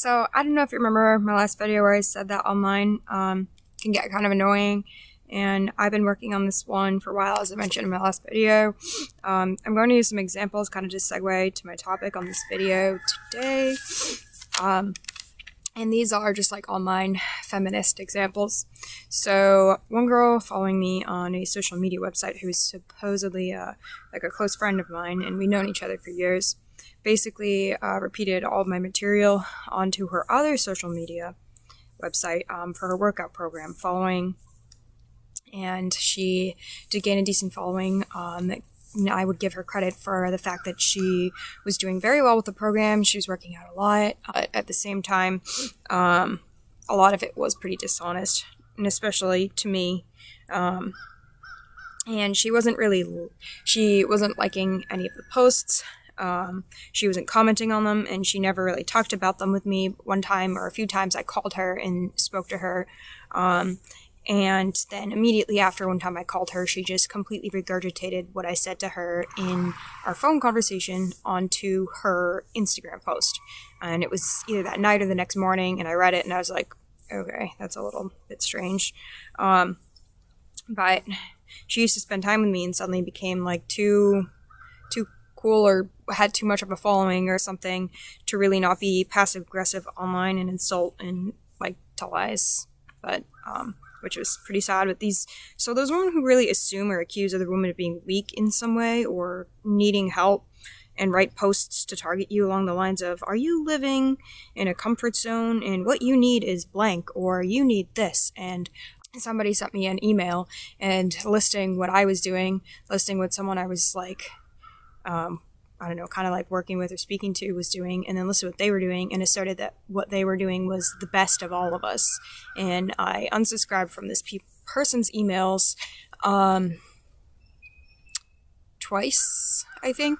So I don't know if you remember my last video where I said that online can get kind of annoying, and I've been working on this one for a while, as I mentioned in my last video. I'm going to use some examples, kind of just segue to my topic on this video today. And these are just like online feminist examples. So one girl following me on a social media website who is supposedly like a close friend of mine, and we've known each other for years, basically repeated all of my material onto her other social media website for her workout program following, and she did gain a decent following. I would give her credit for the fact that she was doing very well with the program. She was working out a lot. At the same time, a lot of it was pretty dishonest, and especially to me. And she wasn't liking any of the posts. She wasn't commenting on them, and she never really talked about them with me. One time or a few times I called her and spoke to her, and then immediately after one time I called her, she just completely regurgitated what I said to her in our phone conversation onto her Instagram post. And it was either that night or the next morning, and I read it and I was like, okay, that's a little bit strange. But she used to spend time with me and suddenly became like too cool or had too much of a following or something to really not be passive aggressive online and insult and like tell lies. But which was pretty sad. But those women who really assume or accuse other women of being weak in some way or needing help and write posts to target you along the lines of, are you living in a comfort zone and what you need is blank, or you need this. And somebody sent me an email and listing what I was doing, listing what someone I was like, I don't know, kind of like working with or speaking to was doing, and then listed what they were doing, and asserted that what they were doing was the best of all of us. And I unsubscribed from this person's emails twice, I think,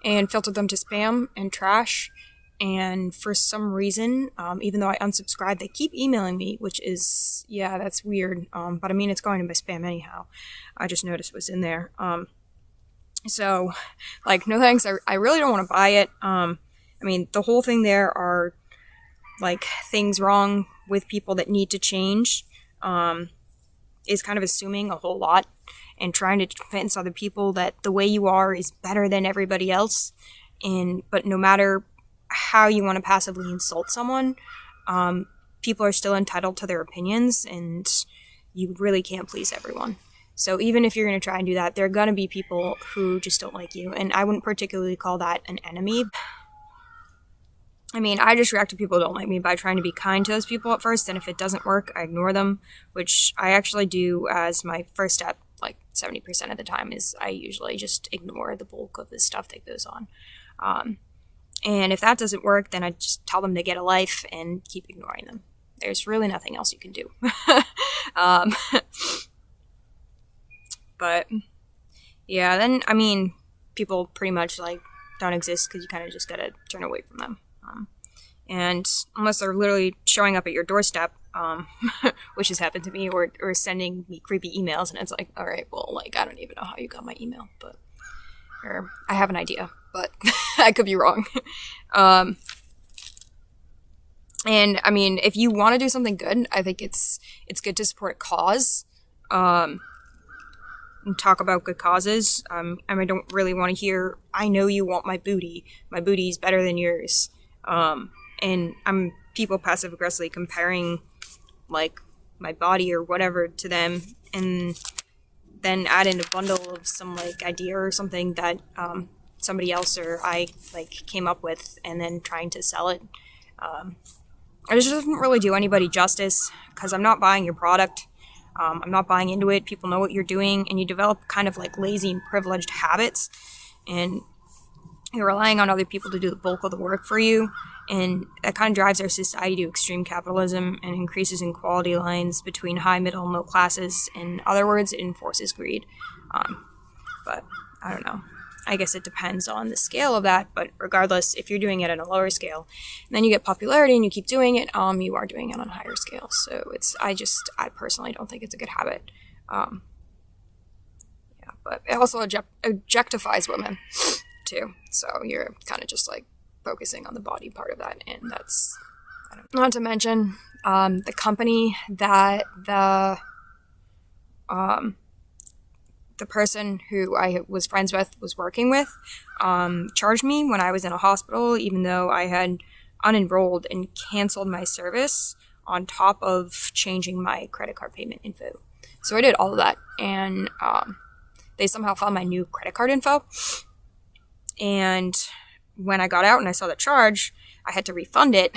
and filtered them to spam and trash. And for some reason, even though I unsubscribed, they keep emailing me, which is, yeah, that's weird. But I mean, it's going to my spam anyhow. I just noticed it was in there. So, like, no thanks. I really don't want to buy it. I mean, the whole thing there are, like, things wrong with people that need to change, is kind of assuming a whole lot and trying to convince other people that the way you are is better than everybody else. But no matter how you want to passively insult someone, people are still entitled to their opinions, and you really can't please everyone. So even if you're going to try and do that, there are going to be people who just don't like you, and I wouldn't particularly call that an enemy. I mean, I just react to people who don't like me by trying to be kind to those people at first, and if it doesn't work, I ignore them, which I actually do as my first step, like 70% of the time, is I usually just ignore the bulk of the stuff that goes on. And if that doesn't work, then I just tell them to get a life and keep ignoring them. There's really nothing else you can do. But yeah, then, I mean, people pretty much like don't exist because you kind of just gotta turn away from them. And unless they're literally showing up at your doorstep, which has happened to me, or sending me creepy emails, and it's like, all right, well, like, I don't even know how you got my email, or I have an idea, but I could be wrong. And I mean, if you want to do something good, I think it's good to support a cause. And talk about good causes. And I don't really want to hear, I know you want my booty. My booty's better than yours. And I'm people passive aggressively comparing like my body or whatever to them, and then add in a bundle of some like idea or something that somebody else or I like came up with, and then trying to sell it. It just doesn't really do anybody justice, because I'm not buying your product. I'm not buying into it. People know what you're doing, and you develop kind of like lazy and privileged habits, and you're relying on other people to do the bulk of the work for you, and that kind of drives our society to extreme capitalism and increases inequality lines between high, middle, and low classes. In other words, it enforces greed. But I don't know. I guess it depends on the scale of that, but regardless, if you're doing it at a lower scale, and then you get popularity and you keep doing it, you are doing it on a higher scale. So I personally don't think it's a good habit. Yeah, but it also objectifies women too. So you're kind of just like focusing on the body part of that, and that's Not to mention, the company that the person who I was friends with was working with charged me when I was in a hospital, even though I had unenrolled and canceled my service on top of changing my credit card payment info. So I did all of that, and they somehow found my new credit card info. And when I got out and I saw the charge, I had to refund it.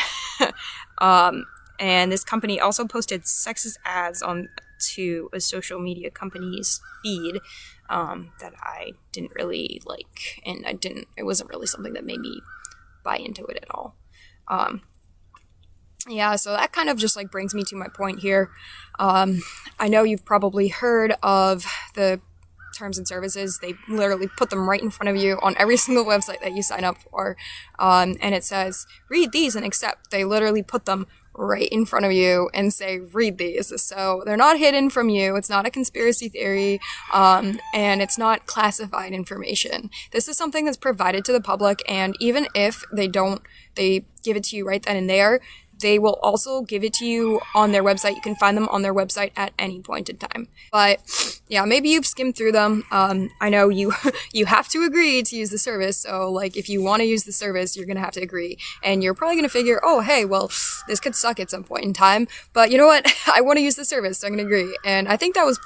And this company also posted sexist ads on to a social media company's feed that I didn't really like, and it wasn't really something that made me buy into it at all. Yeah, so that kind of just like brings me to my point here. I know you've probably heard of the terms and services. They literally put them right in front of you on every single website that you sign up for. And it says, read these and accept. They literally put them right in front of you and say, read these. So they're not hidden from you. It's not a conspiracy theory. And it's not classified information. This is something that's provided to the public. And even if they give it to you right then and there, they will also give it to you on their website. You can find them on their website at any point in time. But yeah, maybe you've skimmed through them. I know you have to agree to use the service. So like if you want to use the service, you're going to have to agree. And you're probably going to figure, oh, hey, well, this could suck at some point in time. But you know what? I want to use the service, so I'm going to agree. And I think that was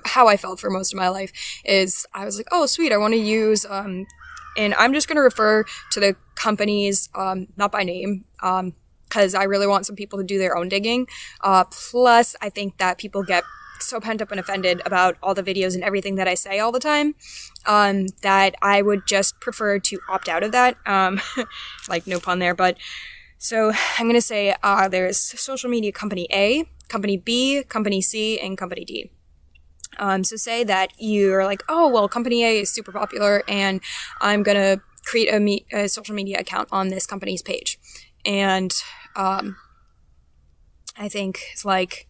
how I felt for most of my life. Is I was like, oh, sweet, I want to use... and I'm just going to refer to the companies, not by name, because I really want some people to do their own digging. Plus, I think that people get so pent up and offended about all the videos and everything that I say all the time, that I would just prefer to opt out of that. Like, no pun there, but... So, I'm going to say there's social media company A, company B, company C, and company D. So say that you're like, oh, well, company A is super popular, and I'm going to create a social media account on this company's page. And I think it's like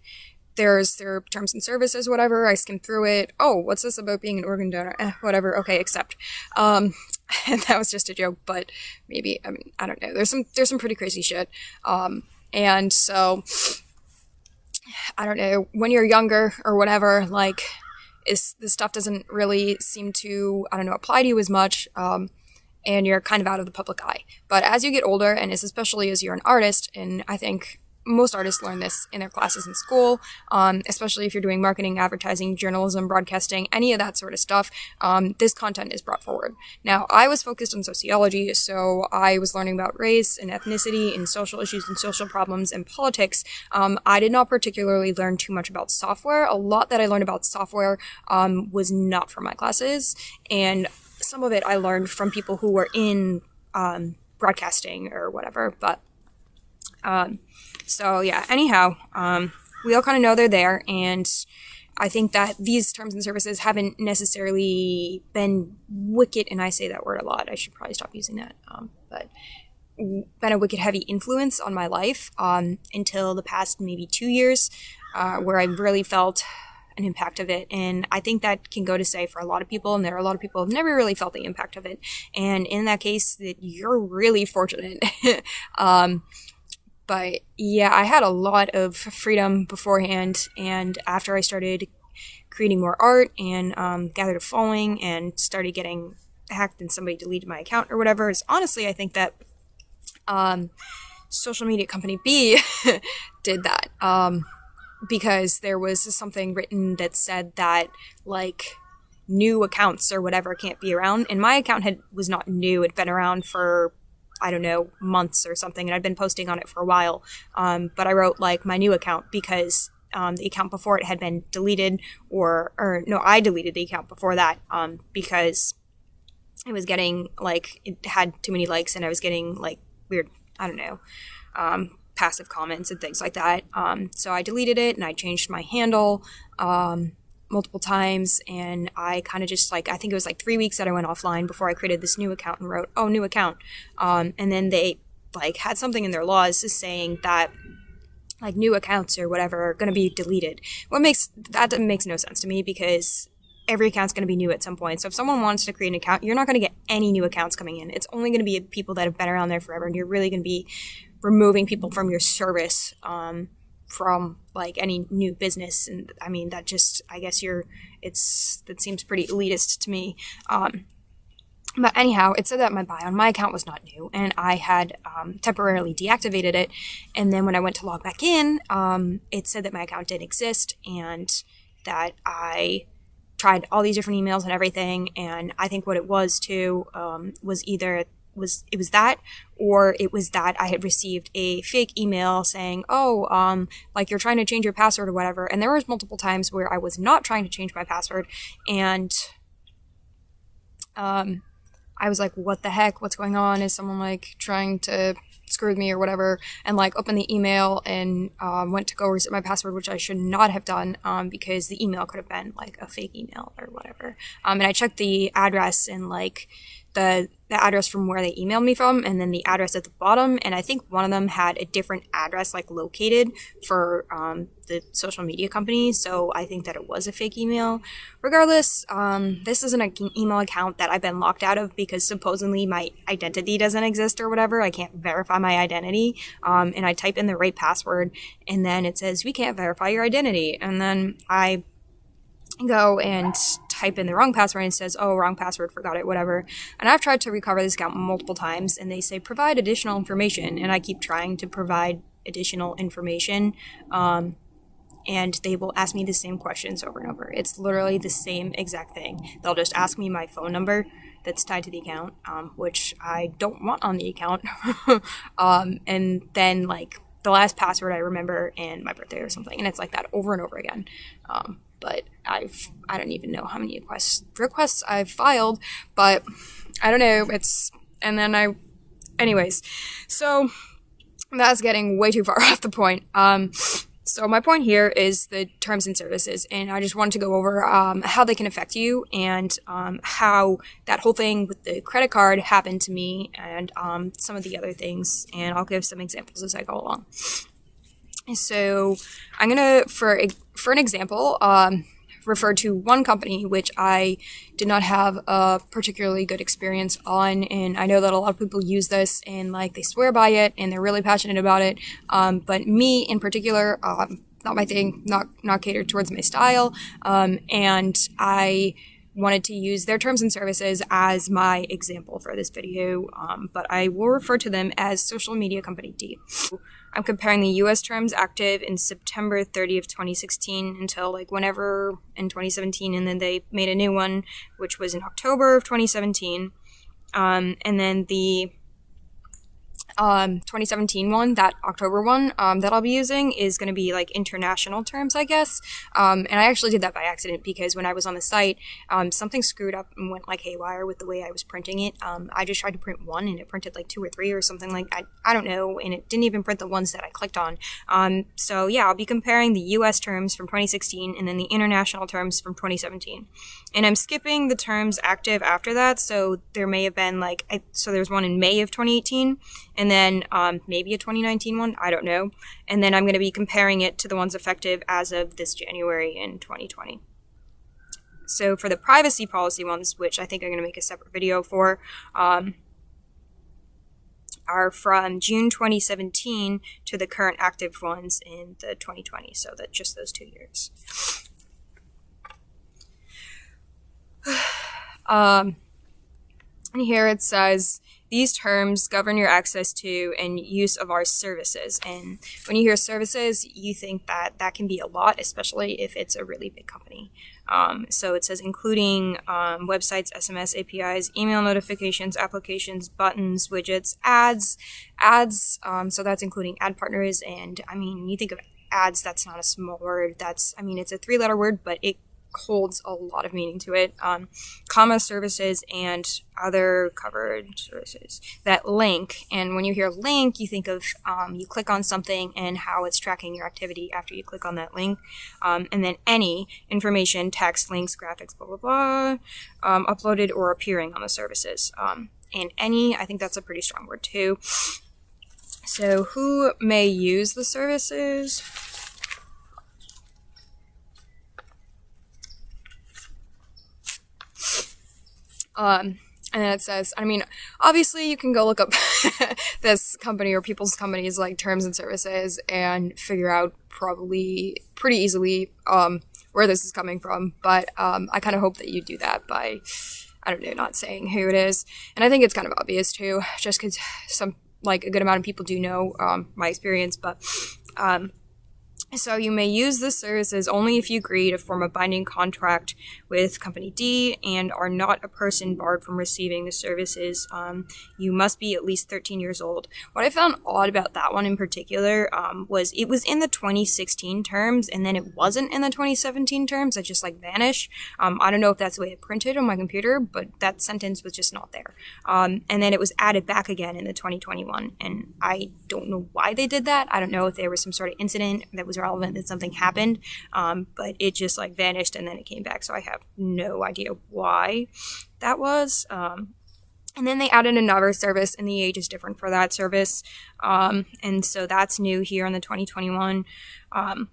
there's their terms and services, whatever. I skimmed through it. Oh, what's this about being an organ donor? Whatever. Okay, accept. And that was just a joke, but maybe, I mean, I don't know. There's some pretty crazy shit. And so I don't know, when you're younger or whatever, like this stuff doesn't really seem to, I don't know, apply to you as much. And you're kind of out of the public eye. But as you get older, and especially as you're an artist, and I think most artists learn this in their classes in school, especially if you're doing marketing, advertising, journalism, broadcasting, any of that sort of stuff, this content is brought forward. Now, I was focused on sociology, so I was learning about race and ethnicity and social issues and social problems and politics. I did not particularly learn too much about software. A lot that I learned about software was not from my classes, and some of it I learned from people who were in broadcasting or whatever, but so yeah, anyhow, we all kind of know they're there, and I think that these terms and services haven't necessarily been wicked, and I say that word a lot, I should probably stop using that, but been a wicked heavy influence on my life until the past maybe 2 years, where I really felt an impact of it. And I think that can go to say for a lot of people, and there are a lot of people who have never really felt the impact of it. And in that case, that you're really fortunate. But yeah, I had a lot of freedom beforehand, and after I started creating more art and gathered a following and started getting hacked and somebody deleted my account or whatever, is honestly, I think that social media company B did that. Because there was something written that said that, like, new accounts or whatever can't be around. And my account was not new. It'd been around for, I don't know, months or something. And I'd been posting on it for a while. But I wrote, like, my new account because the account before it had been deleted or no, I deleted the account before that because it was getting, like, it had too many likes and I was getting, like, weird, I don't know, passive comments and things like that. So I deleted it and I changed my handle multiple times, and I kind of just, like, I think it was like 3 weeks that I went offline before I created this new account and wrote, oh, new account. And then they, like, had something in their laws saying that, like, new accounts or whatever are going to be deleted. That makes no sense to me because every account's going to be new at some point. So if someone wants to create an account, you're not going to get any new accounts coming in. It's only going to be people that have been around there forever, and you're really going to be removing people from your service from like any new business. And I mean, that just, I guess that seems pretty elitist to me. But anyhow, it said that my bio on my account was not new, and I had temporarily deactivated it. And then when I went to log back in, it said that my account didn't exist and that I tried all these different emails and everything. And I think what it was too was either it was that, or it was that I had received a fake email saying, oh, like you're trying to change your password or whatever. And there was multiple times where I was not trying to change my password, and I was like, what the heck? What's going on? Is someone like trying to screw with me or whatever? And like opened the email and went to go reset my password, which I should not have done because the email could have been like a fake email or whatever. And I checked the address and like the address from where they emailed me from, and then the address at the bottom, and I think one of them had a different address like located for the social media company, so I think that it was a fake email. Regardless, this is an email account that I've been locked out of because supposedly my identity doesn't exist or whatever. I can't verify my identity, and I type in the right password, and then it says, we can't verify your identity, and then I go and type in the wrong password and it says, oh, wrong password, forgot it, whatever. And I've tried to recover this account multiple times and they say provide additional information, and I keep trying to provide additional information and they will ask me the same questions over and over. It's literally the same exact thing. They'll just ask me my phone number that's tied to the account, which I don't want on the account. And then like the last password I remember and my birthday or something, and it's like that over and over again. But I don't even know how many requests I've filed, but I don't know, anyways, so that's getting way too far off the point. So my point here is the terms and services, and I just wanted to go over how they can affect you and how that whole thing with the credit card happened to me and some of the other things, and I'll give some examples as I go along. So I'm going to, for an example, refer to one company which I did not have a particularly good experience on, and I know that a lot of people use this and like they swear by it and they're really passionate about it, but me in particular, not my thing, not catered towards my style, and I wanted to use their terms and services as my example for this video, but I will refer to them as Social Media Company D. I'm comparing the US terms active in September 30th, 2016 until like whenever in 2017, and then they made a new one, which was in October of 2017, and then the 2017 one, that October one, that I'll be using is going to be like international terms, I guess. And I actually did that by accident because when I was on the site, something screwed up and went like haywire with the way I was printing it. I just tried to print one and it printed like 2 or 3 or something like I don't know, and it didn't even print the ones that I clicked on. So yeah, I'll be comparing the US terms from 2016 and then the international terms from 2017. And I'm skipping the terms active after that, so there may have been like, so there's one in May of 2018, and then maybe a 2019 one, I don't know. And then I'm going to be comparing it to the ones effective as of this January in 2020. So for the privacy policy ones, which I think I'm going to make a separate video for, are from June 2017 to the current active ones in the 2020, so that just those 2 years. And here it says, these terms govern your access to and use of our services. And when you hear services, you think that that can be a lot, especially if it's a really big company. So it says including websites, SMS, APIs, email notifications, applications, buttons, widgets, ads. So that's including ad partners. And I mean, you think of ads, that's not a small word. It's a 3-letter word, but it holds a lot of meaning to it. Commerce services and other covered services that link, and when you hear link, you think of you click on something and how it's tracking your activity after you click on that link, and then any information, text, links, graphics, blah blah blah, uploaded or appearing on the services. And any, I think that's a pretty strong word too. So who may use the services? And then it says, I mean, obviously you can go look up this company or people's companies like terms and services and figure out probably pretty easily where this is coming from. But I kind of hope that you do that by, I don't know, not saying who it is. And I think it's kind of obvious too, just because a good amount of people do know my experience. But so you may use the services only if you agree to form a binding contract with Company D and are not a person barred from receiving the services. You must be at least 13 years old. What I found odd about that one in particular was it was in the 2016 terms and then it wasn't in the 2017 terms. It just vanished. I don't know if that's the way it printed on my computer, but that sentence was just not there. And then it was added back again in the 2021, and I don't know why they did that. I don't know if there was some sort of incident that was relevant that something happened, but it just vanished and then it came back, so I have no idea why that was. And then they added another service, and the age is different for that service, and so that's new here in the 2021. And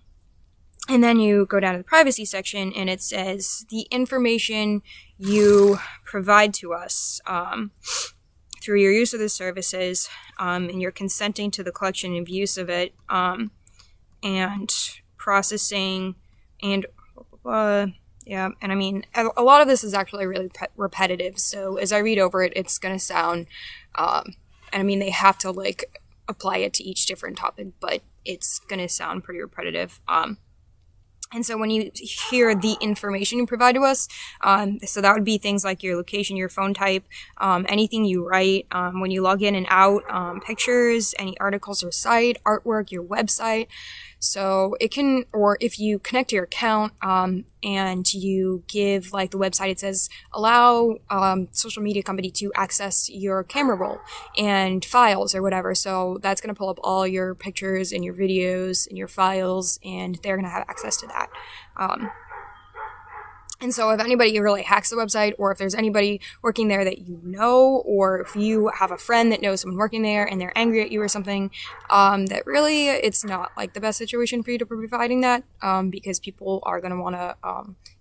then you go down to the privacy section, and it says the information you provide to us through your use of the services, and you're consenting to the collection and use of it, and processing, and yeah, and I mean, a lot of this is actually really repetitive, so as I read over it, it's gonna sound, and I mean, they have to apply it to each different topic, but it's gonna sound pretty repetitive. And so when you hear the information you provide to us, so that would be things like your location, your phone type, anything you write, when you log in and out, pictures, any articles or site, artwork, your website. So it can, or if you connect to your account and you give the website, it says allow social media company to access your camera roll and files or whatever. So that's going to pull up all your pictures and your videos and your files, and they're going to have access to that. And so if anybody really hacks the website, or if there's anybody working there that you know, or if you have a friend that knows someone working there and they're angry at you or something, that really it's not the best situation for you to be providing that, because people are going to want to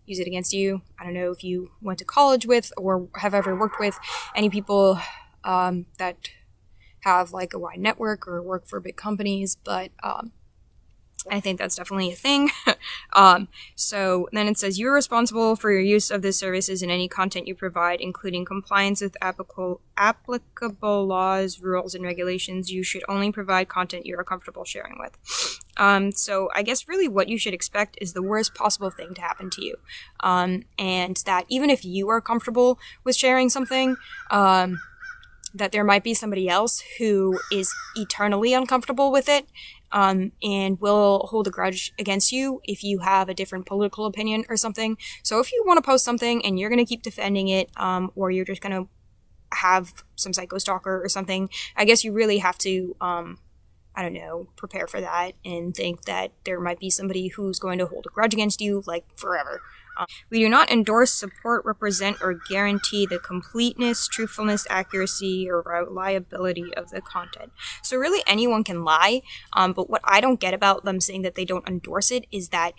use it against you. I don't know if you went to college with or have ever worked with any people that have a wide network or work for big companies, but I think that's definitely a thing. So then it says you're responsible for your use of the services and any content you provide, including compliance with applicable laws, rules, and regulations. You should only provide content you are comfortable sharing with. So I guess really what you should expect is the worst possible thing to happen to you. And that even if you are comfortable with sharing something, that there might be somebody else who is eternally uncomfortable with it, and will hold a grudge against you if you have a different political opinion or something. So if you want to post something and you're going to keep defending it, or you're just going to have some psycho stalker or something, I guess you really have to, I don't know, prepare for that and think that there might be somebody who's going to hold a grudge against you, forever. We do not endorse, support, represent, or guarantee the completeness, truthfulness, accuracy, or reliability of the content. So really anyone can lie, but what I don't get about them saying that they don't endorse it is that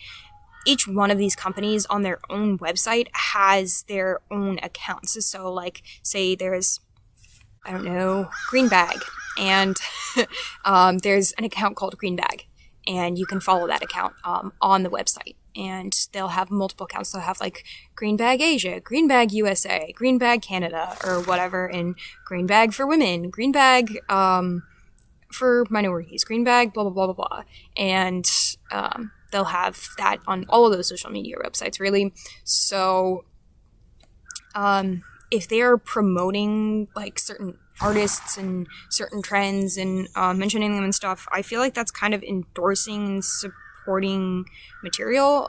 each one of these companies on their own website has their own accounts. So say there's, I don't know, Green Bag, and there's an account called Green Bag, and you can follow that account on the website. And they'll have multiple accounts. They'll have Green Bag Asia, Green Bag USA, Green Bag Canada, or whatever, and Green Bag for women, Green Bag for minorities, Green Bag, blah, blah, blah, blah, blah. And they'll have that on all of those social media websites, really. So if they're promoting certain artists and certain trends and mentioning them and stuff, I feel that's kind of endorsing and supporting material.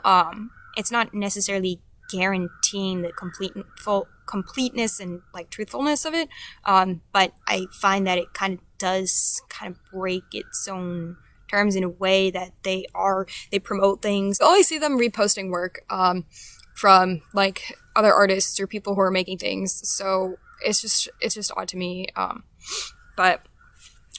It's not necessarily guaranteeing the completeness and truthfulness of it, but I find that it kind of does break its own terms in a way that they promote things. I always see them reposting work from other artists or people who are making things, so it's just odd to me. But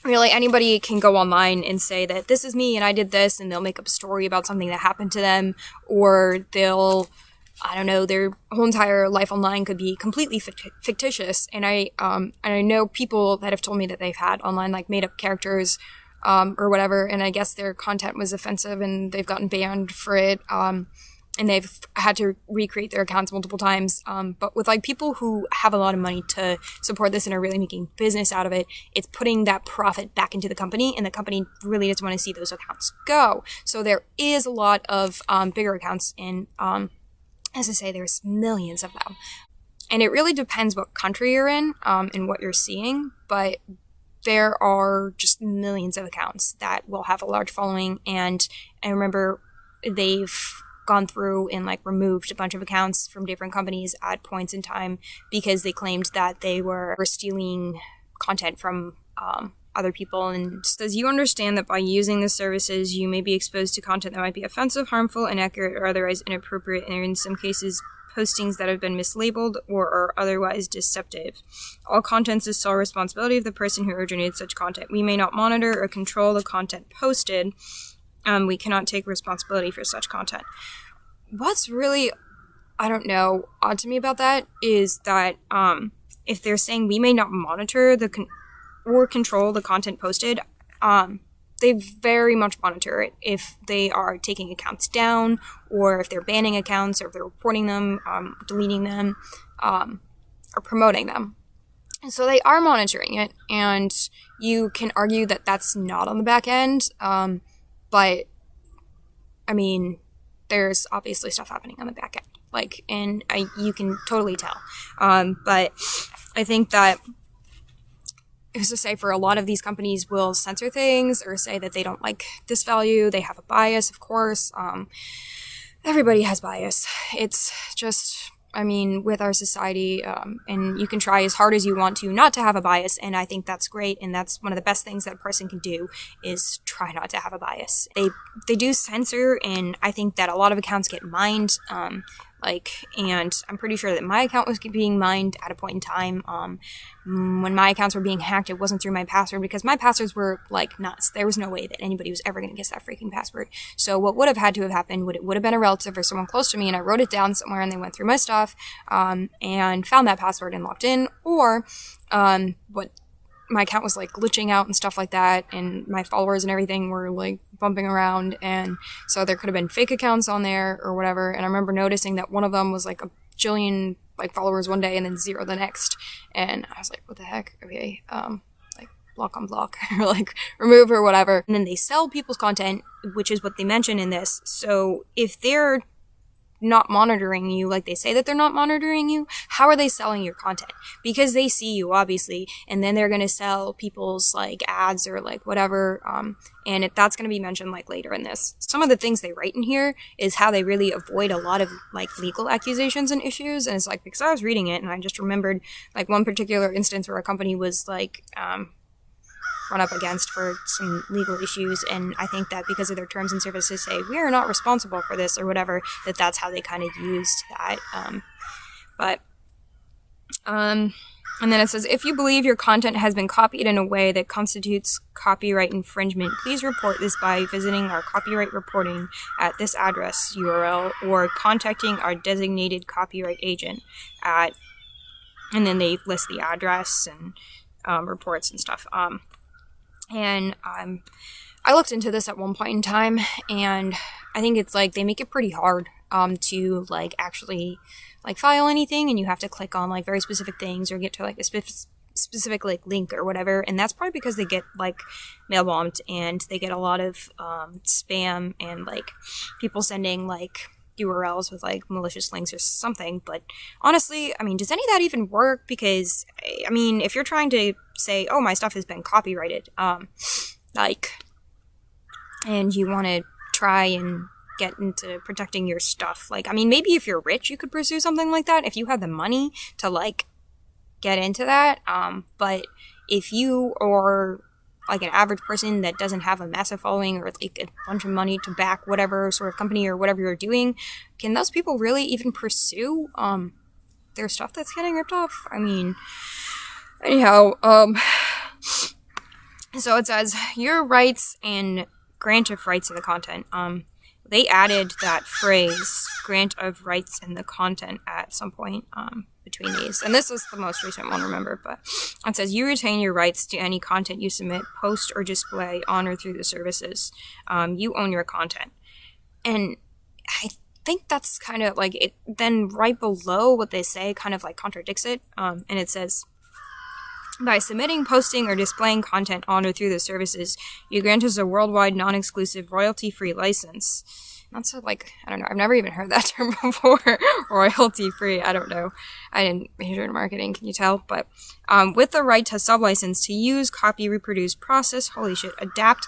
really anybody can go online and say that this is me and I did this, and they'll make up a story about something that happened to them, or they'll I don't know, their whole entire life online could be completely fictitious. And I know people that have told me that they've had online like made up characters or whatever, and I guess their content was offensive and they've gotten banned for it. And they've had to recreate their accounts multiple times. But with like people who have a lot of money to support this and are really making business out of it, it's putting that profit back into the company, and the company really doesn't want to see those accounts go. So there is a lot of bigger accounts, and as I say, there's millions of them. And it really depends what country you're in and what you're seeing, but there are just millions of accounts that will have a large following. And I remember they've gone through and like removed a bunch of accounts from different companies at points in time because they claimed that they were stealing content from other people. And says, you understand that by using the services you may be exposed to content that might be offensive, harmful, inaccurate, or otherwise inappropriate, and in some cases postings that have been mislabeled or are otherwise deceptive. All contents is sole responsibility of the person who originated such content. We may not monitor or control the content posted. We cannot take responsibility for such content. What's really, I don't know, odd to me about that is that if they're saying we may not monitor or control the content posted, they very much monitor it. If they are taking accounts down, or if they're banning accounts, or if they're reporting them, deleting them, or promoting them. And so they are monitoring it, and you can argue that that's not on the back end. But, I mean, there's obviously stuff happening on the back end. Like, and you can totally tell. But I think that, who's to say, for a lot of these companies will censor things or say that they don't like this value. They have a bias, of course. Everybody has bias. It's just, I mean, with our society, and you can try as hard as you want to not to have a bias, and I think that's great, and that's one of the best things that a person can do is try not to have a bias. They do censor, and I think that a lot of accounts get mined, and I'm pretty sure that my account was being mined at a point in time. When my accounts were being hacked, it wasn't through my password because my passwords were like nuts. There was no way that anybody was ever going to guess that freaking password. So what would have had to have happened would have been a relative or someone close to me, and I wrote it down somewhere, and they went through my stuff and found that password and logged in, or what my account was like glitching out and stuff like that, and my followers and everything were like bumping around, and so there could have been fake accounts on there or whatever. And I remember noticing that one of them was like a jillion like followers one day and then 0 the next, and I was like, what the heck? Okay, like block on block or like remove or whatever. And then they sell people's content, which is what they mention in this. So if they're not monitoring you like they say that they're not monitoring you, how are they selling your content? Because they see you, obviously, and then they're going to sell people's like ads or like whatever, and that's going to be mentioned like later in this. Some of the things they write in here is how they really avoid a lot of like legal accusations and issues. And it's like, because I was reading it and I just remembered like one particular instance where a company was like run up against for some legal issues, and I think that because of their terms and services say we are not responsible for this or whatever, that's how they kind of used that. And then it says, if you believe your content has been copied in a way that constitutes copyright infringement, please report this by visiting our copyright reporting at this address URL or contacting our designated copyright agent at, and then they list the address and reports and stuff. And I looked into this at one point in time, and I think it's like they make it pretty hard to like actually like file anything, and you have to click on like very specific things or get to like a specific like link or whatever. And that's probably because they get like mail bombed, and they get a lot of spam and like people sending like URLs with like malicious links or something. But honestly, I mean, does any of that even work? Because I mean, if you're trying to say, oh, my stuff has been copyrighted, like, and you want to try and get into protecting your stuff, like, I mean, maybe if you're rich you could pursue something like that if you have the money to like get into that, but if you are like an average person that doesn't have a massive following or like a bunch of money to back whatever sort of company or whatever you're doing, can those people really even pursue their stuff that's getting ripped off? I mean, anyhow, so it says your rights and grant of rights to the content. they added that phrase, grant of rights in the content at some point between these. And this is the most recent one, remember, but it says, you retain your rights to any content you submit, post, or display on or through the services. You own your content. And I think that's kind of like it. Then right below what they say kind of like contradicts it. And it says, by submitting, posting, or displaying content on or through the services, you grant us a worldwide, non-exclusive, royalty-free license. That's like, I don't know, I've never even heard that term before. Royalty-free, I don't know. I didn't major in marketing, can you tell? But with the right to sub-license to use, copy, reproduce, process, holy shit, adapt,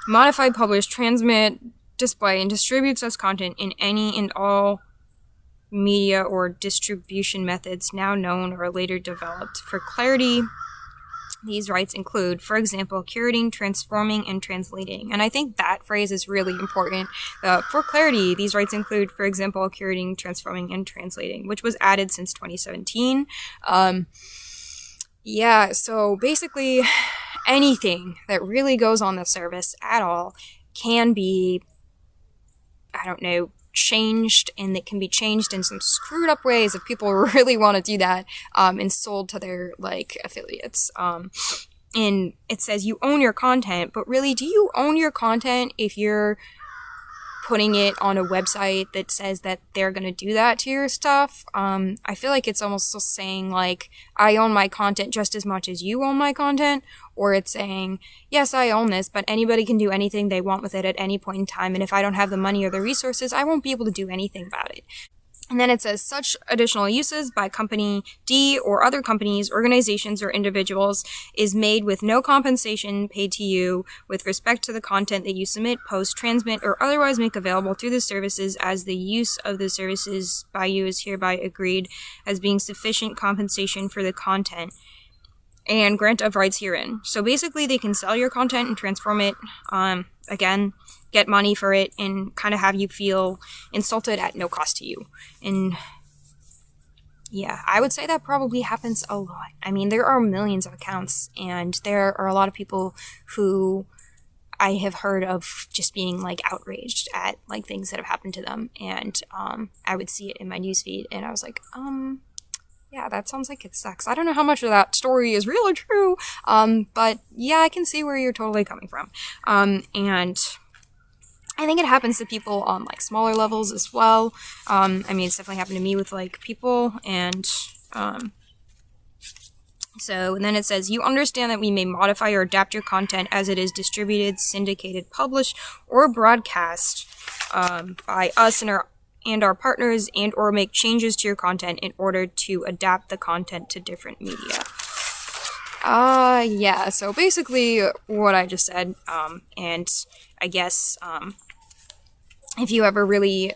modify, publish, transmit, display, and distribute such content in any and all media or distribution methods now known or later developed. For clarity, these rights include, for example, curating, transforming, and translating. And I think that phrase is really important. For clarity, these rights include, for example, curating, transforming, and translating, which was added since 2017. Yeah, so basically anything that really goes on the service at all can be, I don't know, changed, and it can be changed in some screwed up ways if people really want to do that, and sold to their like affiliates. And it says you own your content, but really, do you own your content if you're putting it on a website that says that they're going to do that to your stuff? I feel like it's almost saying like, I own my content just as much as you own my content, or it's saying, yes, I own this, but anybody can do anything they want with it at any point in time, and if I don't have the money or the resources, I won't be able to do anything about it. And then it says, such additional uses by company D or other companies, organizations, or individuals is made with no compensation paid to you with respect to the content that you submit, post, transmit, or otherwise make available through the services, as the use of the services by you is hereby agreed as being sufficient compensation for the content and grant of rights herein. So basically they can sell your content and transform it, again, get money for it, and kind of have you feel insulted at no cost to you. And yeah, I would say that probably happens a lot. I mean, there are millions of accounts, and there are a lot of people who I have heard of just being like outraged at like things that have happened to them. And I would see it in my newsfeed, and I was like, yeah, that sounds like it sucks. I don't know how much of that story is real or true, but yeah, I can see where you're totally coming from. And I think it happens to people on like smaller levels as well. I mean, it's definitely happened to me with like people, and so, and then it says, you understand that we may modify or adapt your content as it is distributed, syndicated, published, or broadcast by us and our partners, and or make changes to your content in order to adapt the content to different media. Yeah, so basically what I just said, and I guess, if you ever really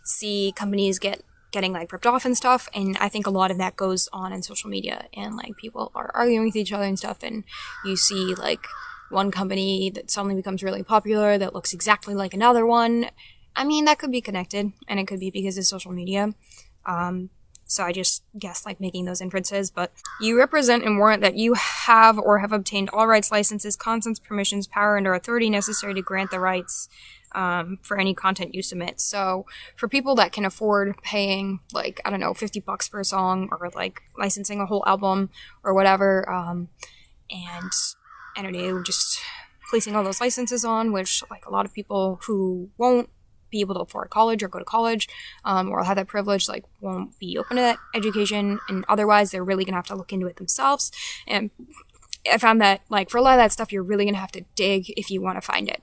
see companies getting like ripped off and stuff, and I think a lot of that goes on in social media, and like people are arguing with each other and stuff, and you see like one company that suddenly becomes really popular that looks exactly like another one. I mean, that could be connected, and it could be because of social media. So I just guess like making those inferences, but you represent and warrant that you have or have obtained all rights, licenses, consents, permissions, power, and or authority necessary to grant the rights for any content you submit. So for people that can afford paying like, I don't know, $50 for a song, or like licensing a whole album or whatever, and I don't know, just placing all those licenses on, which like a lot of people who won't be able to afford college or go to college, or have that privilege, like won't be open to that education, and otherwise they're really gonna have to look into it themselves. And I found that like for a lot of that stuff, you're really gonna have to dig if you want to find it.